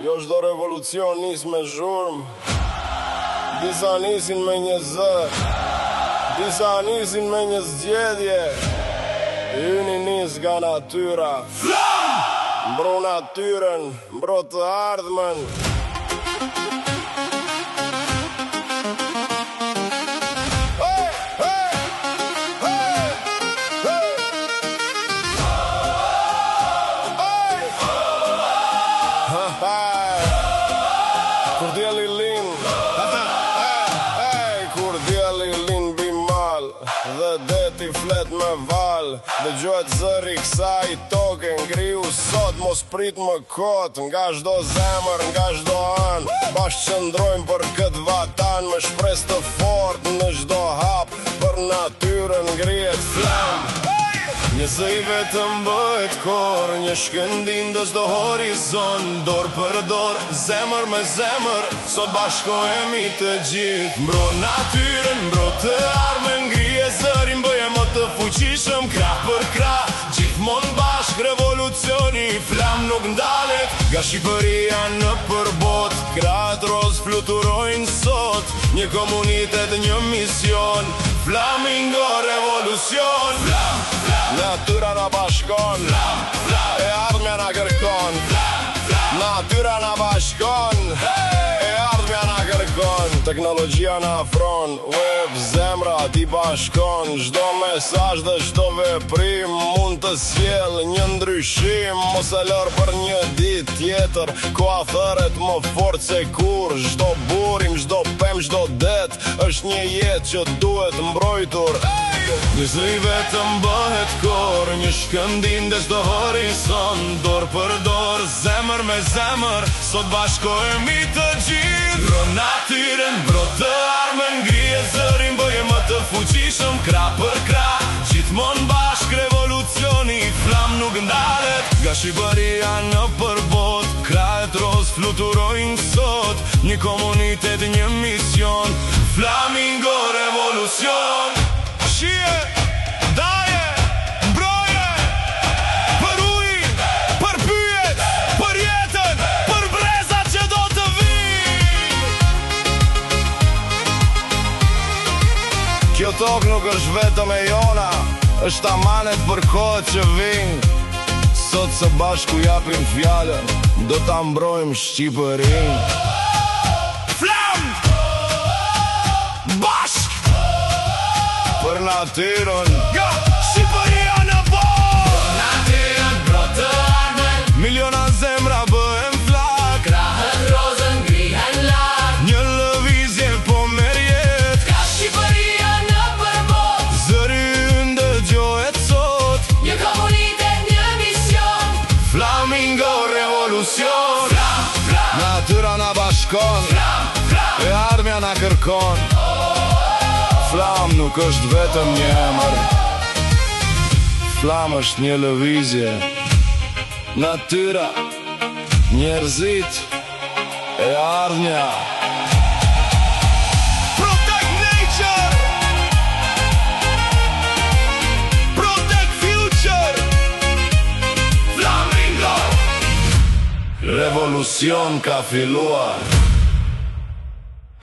Jo çdo revolucion nis me zhurmë. Disa nisin me një zë, disa nisin me një zgjedhje. Yni nis nga natyra. Mbro natyrën, mbro të ardhmen. Kur djeli lin, kur djeli lin bimal dhe deti flet me val, dëgjohet zëri kësaj toke, ngriu sot mos prit më kot. Nga çdo zemër, nga çdo an, bashkë qëndrojmë për këtë vatan, me shpresë të fort në çdo hap, për natyrën ngrihet flam. Një zë i vetëm bëhet kor, një shkëndim do çdo horizon, dor për dor, zemër me zemër, sot bashkohemi të gjithë. Mbro natyrën, mbro të ardhmen, ngrije zërin, bëje më të fuqishëm, krah për krah, gjithmonë bashk, revolucioni, flam nuk ndalet, nga Shqipëria në përbot, krahët roz fluturojnë sot, një komunitet, një mision, Flamingo revolucion. Natyra na bashkon, e ardhmja na kërkon. Natyra na bashkon, e ardhmja na kërkon. Teknologjia na afron, web zemra ti bashkon. Çdo mesazh dhe çdo veprim mund të sjell një ndryshim. Mos e lër për një ditë tjetër, koha thërret më fort se kur. Çdo burim, çdo pemë, çdo det është një jetë që duhet mbrojtur. Një zë i vetëm bëhet kor, një shkëndim dhe çdo horizon, dor për dor, zemër me zemër, sot bashkohemi të gjithë. Mbro natyrën, mbro të ardhmen, ngrije zërin, bëje më të fuqishëm, krah për krah, gjithmonë bashk, revolucioni, flam nuk ndalet, nga Shqipëria në përbot, krahët roz fluturojnë sot, një komunitet, një mision, Flamingo revolucion. Shije, daje, mbroje, për ujë, për pyjet, për jetën, për brezat që do të vinë. Kjo tokë nuk është vetëm e jona, është amanet për kohët që vinë. Sot së bashku japim fjallën, do ta mbrojmë Shqipërinë. Flam! Bashk! Për natyrën, nga Shqipëria në botë. Për natyrën, mbro të ardhmen, miliona zemra bëhen flak, krahët rozën ngrihen lart, një lëvizje po merr jetë, nga Shqipëria në përbot, zëri ynë dëgjohet sot, një komunitet, një mision, Flamingo revolucion. Flam, flam, natyra na bashkon, flam, flam, e ardhmja na kërkon. Flam nuk është vetëm një emër, flam është një lëvizje. Natyra, njerëzit, e ardhmja. Protect nature, protect future. Flamingo revolucion ka filluar.